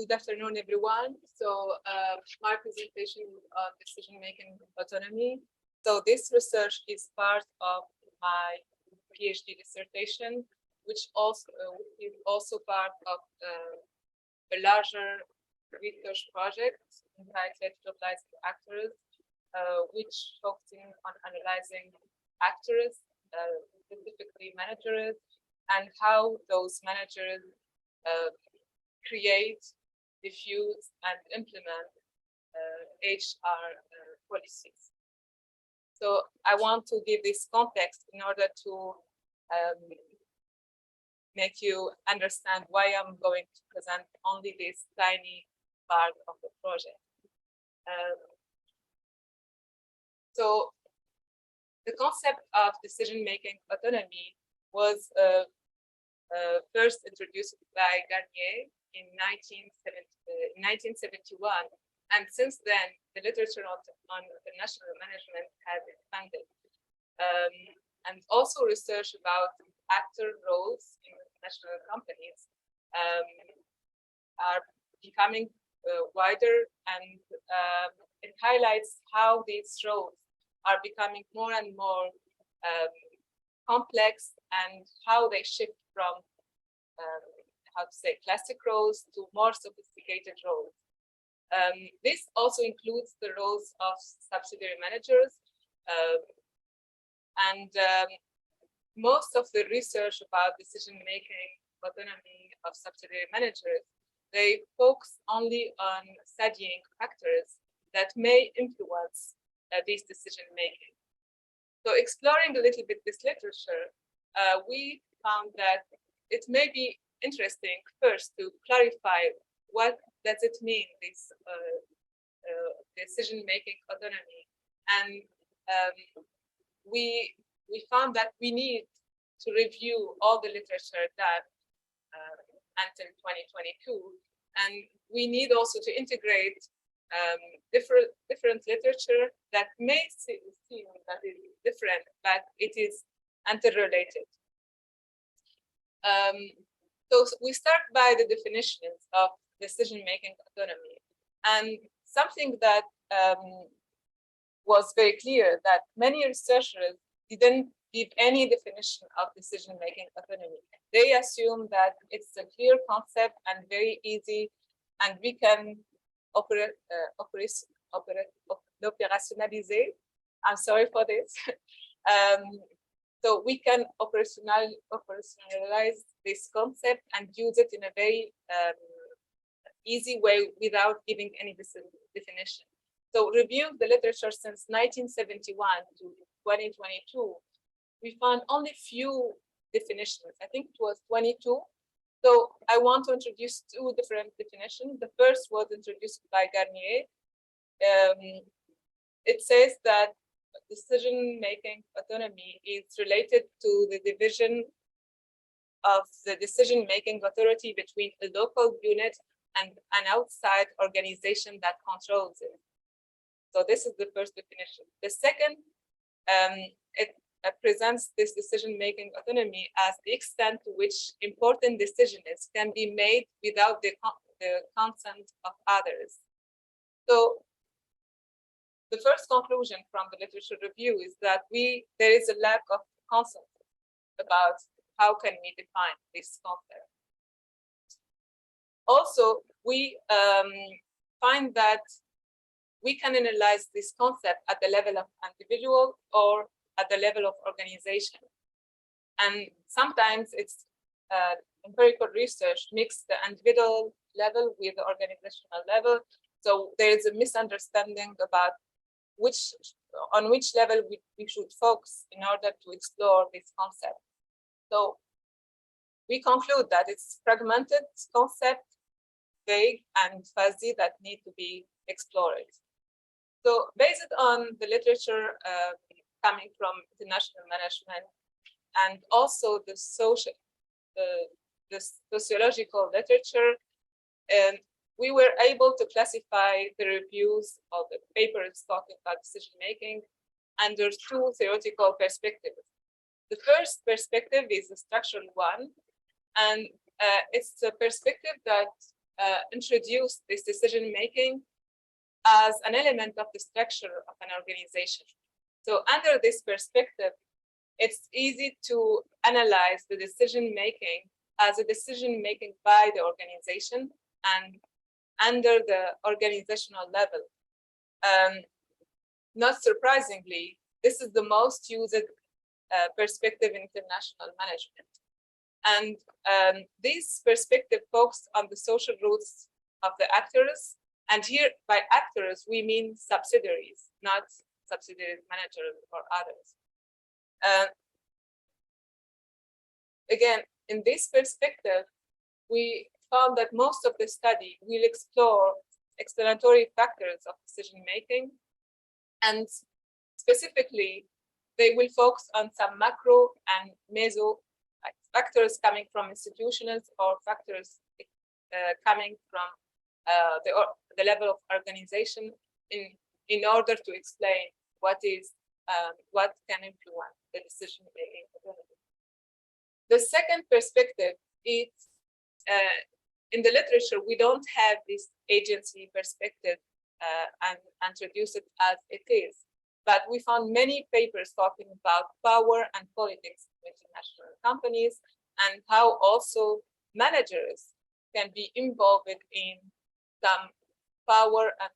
Good afternoon, everyone. So my presentation on decision-making autonomy. So this research is part of my PhD dissertation, which is also part of a larger research project entitled Globalizing Actors, which focusing on analyzing actors, specifically managers, and how those managers create, diffuse, and implement HR policies. So I want to give this context in order to make you understand why I'm going to present only this tiny part of the project. So the concept of decision-making autonomy was first introduced by Garnier in 1971, and since then the literature on international management has expanded, and also research about actor roles in international companies are becoming wider, and it highlights how these roles are becoming more and more complex, and how they shift from classic roles to more sophisticated roles. This also includes the roles of subsidiary managers, and most of the research about decision-making autonomy of subsidiary managers, they focus only on studying factors that may influence this decision-making. So exploring a little bit this literature, we found that it may be interesting first to clarify what does it mean, this decision-making autonomy. And we found that we need to review all the literature that until 2022, and we need also to integrate different literature that may seem that it is different, but it is interrelated. So we start by the definitions of decision-making autonomy, and something that was very clear, that many researchers didn't give any definition of decision-making autonomy. They assume that it's a clear concept and very easy, and we can operationalize. I'm sorry for this. So we can operationalize this concept and use it in a very easy way without giving any definition. So reviewing the literature since 1971 to 2022, we found only few definitions. I think it was 22. So I want to introduce two different definitions. The first was introduced by Garnier. It says that decision-making autonomy is related to the division of the decision-making authority between a local unit and an outside organization that controls it. So this is the first definition. The second, it presents this decision-making autonomy as the extent to which important decisions can be made without the consent of others. So the first conclusion from the literature review is that there is a lack of consensus about how can we define this concept. Also, we find that we can analyze this concept at the level of individual or at the level of organization. And sometimes it's empirical research mix the individual level with the organizational level. So there is a misunderstanding about on which level we should focus in order to explore this concept. So we conclude that it's fragmented concept, vague and fuzzy, that need to be explored. So based on the literature coming from international management and also the sociological literature, we were able to classify the reviews of the papers talking about decision-making under two theoretical perspectives. The first perspective is the structural one, and it's a perspective that introduced this decision making as an element of the structure of an organization. So under this perspective, it's easy to analyze the decision making as a decision making by the organization and under the organizational level. Not surprisingly, this is the most used perspective in international management. And this perspective focuses on the social roots of the actors. And here, by actors, we mean subsidiaries, not subsidiary managers or others. Again, in this perspective, we found that most of the study will explore explanatory factors of decision making, and specifically, they will focus on some macro and meso factors coming from institutions or factors coming from the level of organization in order to explain what can influence the decision making. The second perspective is in the literature, we don't have this agency perspective and introduce it as it is. But we found many papers talking about power and politics in international companies and how also managers can be involved in some power and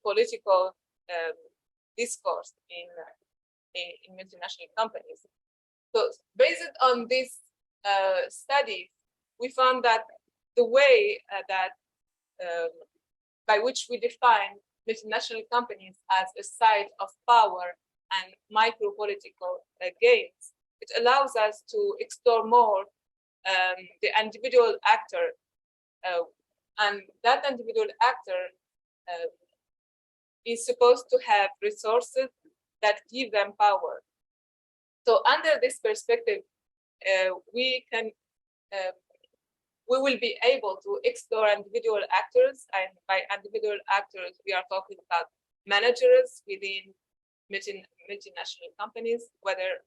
political discourse in multinational companies. So based on this study, we found that the way by which we define multinational companies as a site of power and micro-political gains, it allows us to explore more the individual actor, and that individual actor is supposed to have resources that give them power. So under this perspective, we will be able to explore individual actors, and by individual actors, we are talking about managers within multinational companies, whether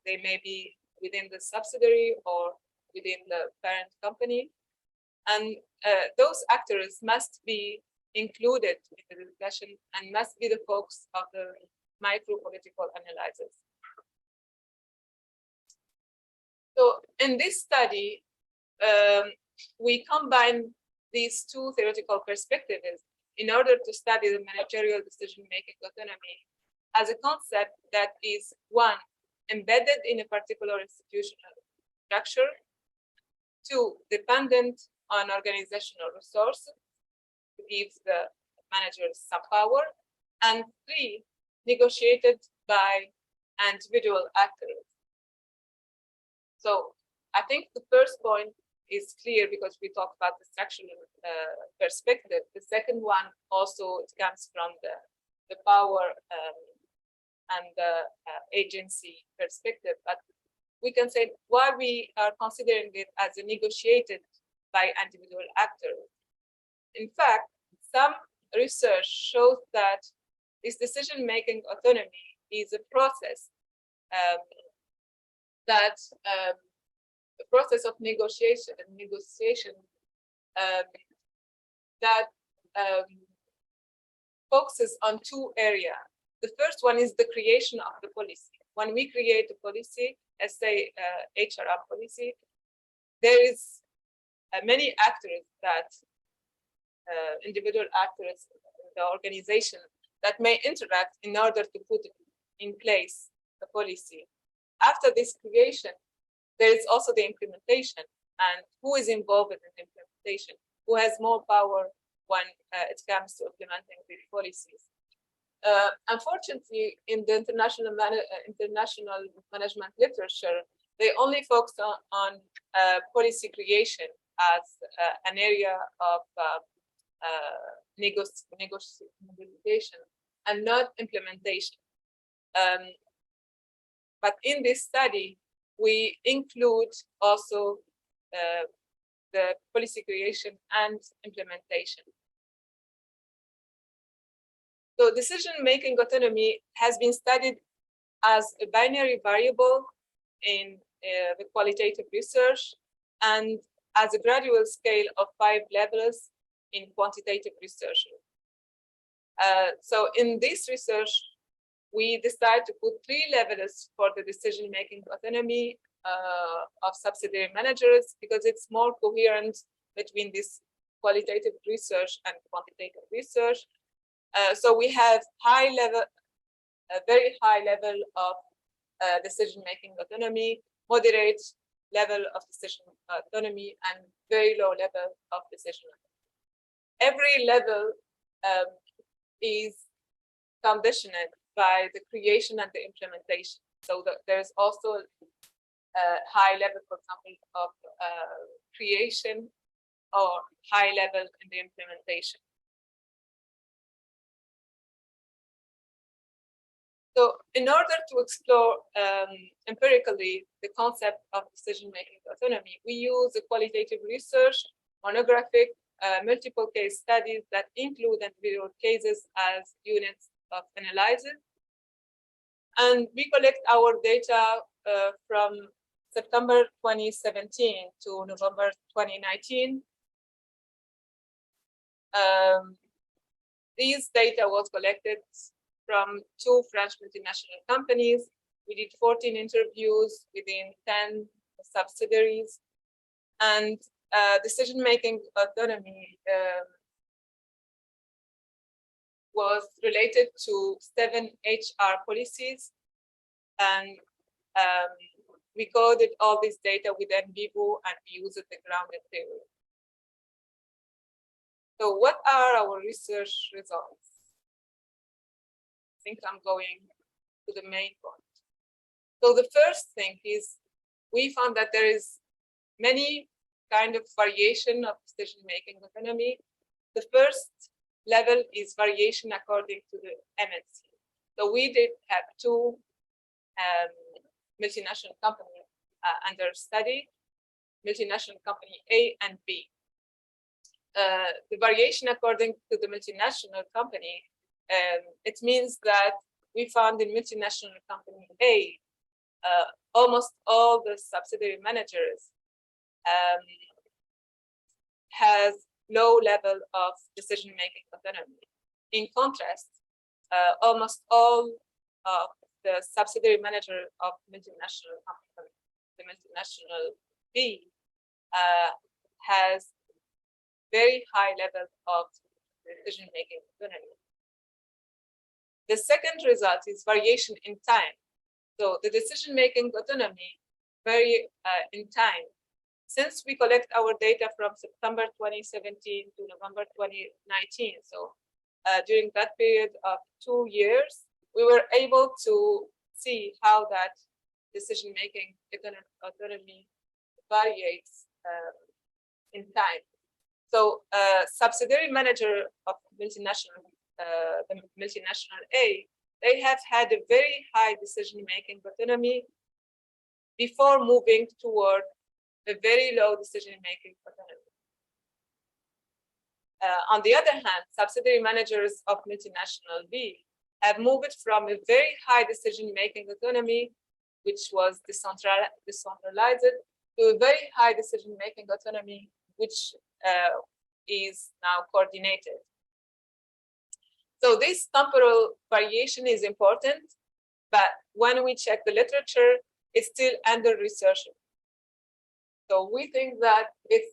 they may be within the subsidiary or within the parent company. And those actors must be included in the discussion and must be the focus of the micro-political analysis. So in this study, we combine these two theoretical perspectives in order to study the managerial decision-making autonomy as a concept that is, one, embedded in a particular institutional structure, two, dependent on organizational resources to give the managers some power, and three, negotiated by individual actors. So I think the first point is clear because we talk about the structural perspective. The second one also, it comes from the power and the agency perspective. But we can say why we are considering it as a negotiated by individual actors. In fact, some research shows that this decision-making autonomy is a process the process of negotiation that focuses on two areas. The first one is the creation of the policy. When we create a policy, let's say HRM policy, there is many actors that individual actors in the organization that may interact in order to put in place the policy. After this creation, there is also the implementation, and who is involved in the implementation, who has more power when it comes to implementing these policies. Unfortunately, in the international management literature, they only focus on policy creation as an area of negotiation and not implementation. But in this study, we include also the policy creation and implementation. So decision-making autonomy has been studied as a binary variable in the qualitative research, and as a gradual scale of 5 levels in quantitative research. So in this research, we decided to put 3 levels for the decision-making autonomy of subsidiary managers, because it's more coherent between this qualitative research and quantitative research. So we have a very high level of decision-making autonomy, moderate level of decision autonomy, and very low level of decision autonomy. Every level is conditioned by the creation and the implementation. So there's also a high level, for example, of creation, or high level in the implementation. So in order to explore empirically the concept of decision-making autonomy, we use a qualitative research, monographic, multiple case studies that include individual cases as units of analysis. And we collect our data from September 2017 to November 2019. These data was collected from 2 French multinational companies. We did 14 interviews within 10 subsidiaries, and decision-making autonomy was related to 7 HR policies, and we coded all this data with NVivo, and we used the grounded theory. So what are our research results? I think I'm going to the main point. So the first thing is, we found that there is many kind of variation of decision-making autonomy. The first level is variation according to the MNC. So we did have 2 multinational companies under study, multinational company A and B. The variation according to the multinational company, it means that we found in multinational company A, almost all the subsidiary managers has low level of decision-making autonomy. In contrast, almost all of the subsidiary manager of multinational company, the multinational B, has very high level of decision-making autonomy. The second result is variation in time. So the decision-making autonomy vary in time. Since we collect our data from September 2017 to November 2019, so during that period of 2 years, we were able to see how that decision-making autonomy varies in time. So subsidiary manager of multinational, the multinational A, they have had a very high decision-making autonomy before moving toward a very low decision-making autonomy. On the other hand, subsidiary managers of multinational B have moved from a very high decision-making autonomy, which was decentralized, to a very high decision-making autonomy, which is now coordinated. So this temporal variation is important, but when we check the literature, it's still under research. So we think that it's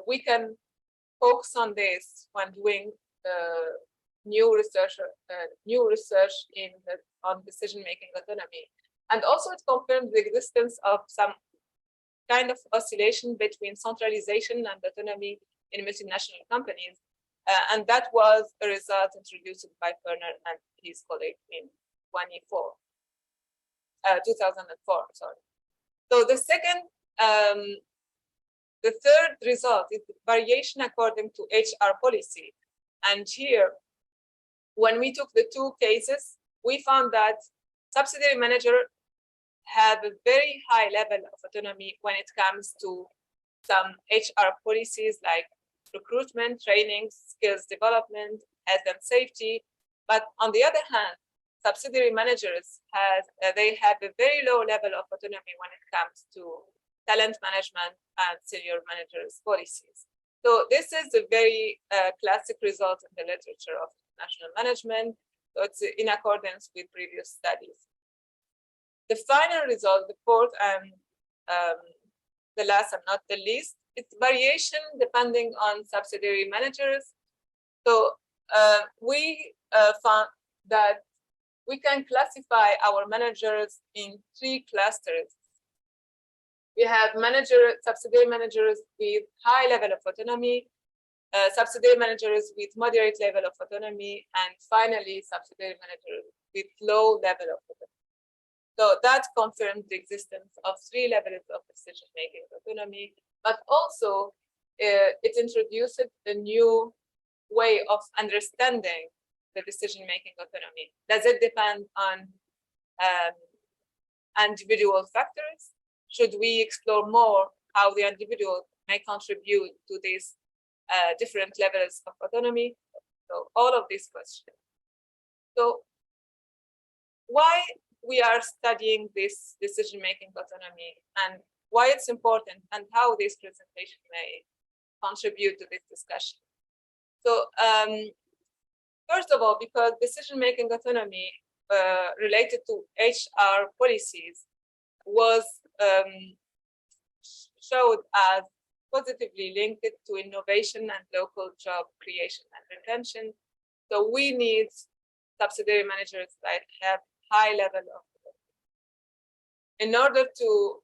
we can focus on this when doing new research on decision-making autonomy, and also it confirms the existence of some kind of oscillation between centralization and autonomy in multinational companies, and that was a result introduced by Ferner and his colleague in 2004. Sorry. So the third result is variation according to HR policy. And here, when we took the 2 cases, we found that subsidiary manager have a very high level of autonomy when it comes to some HR policies like recruitment, training, skills development, health and safety. But on the other hand, subsidiary managers they have a very low level of autonomy when it comes to talent management and senior managers policies. So this is a very classic result in the literature of national management. So it's in accordance with previous studies. The final result, the fourth and the last and not the least, it's variation depending on subsidiary managers. So we found that we can classify our managers in 3 clusters. We have subsidiary managers with high level of autonomy, subsidiary managers with moderate level of autonomy, and finally subsidiary managers with low level of autonomy. So that confirmed the existence of 3 levels of decision-making autonomy, but also it introduced a new way of understanding the decision-making autonomy. Does it depend on individual factors? Should we explore more how the individual may contribute to these different levels of autonomy? So all of these questions. So why we are studying this decision-making autonomy and why it's important and how this presentation may contribute to this discussion. So first of all, because decision-making autonomy related to HR policies was showed as positively linked to innovation and local job creation and retention. So we need subsidiary managers that have high level of autonomy. In order to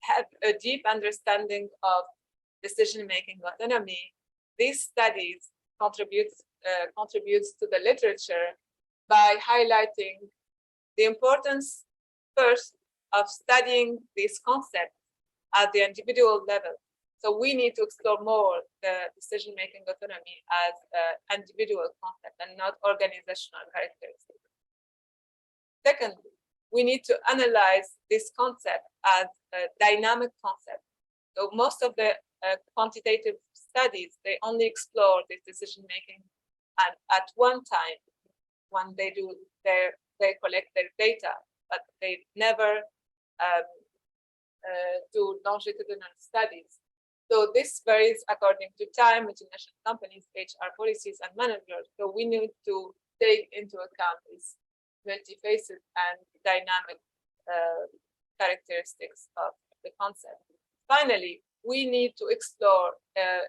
have a deep understanding of decision-making autonomy, these studies contributes to the literature by highlighting the importance first of studying this concept at the individual level. So we need to explore more the decision-making autonomy as an individual concept and not organizational characteristics. Secondly, we need to analyze this concept as a dynamic concept. So most of the quantitative studies, they only explore this decision-making at one time when they collect their data, but they never do longitudinal studies. So this varies according to time, multinational companies, HR policies, and managers. So we need to take into account these multifaceted and dynamic characteristics of the concept. Finally, we need to explore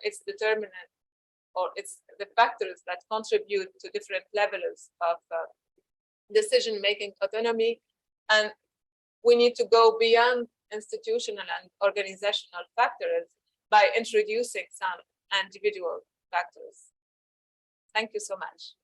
its determinant or the factors that contribute to different levels of decision-making autonomy. And we need to go beyond institutional and organizational factors by introducing some individual factors. Thank you so much.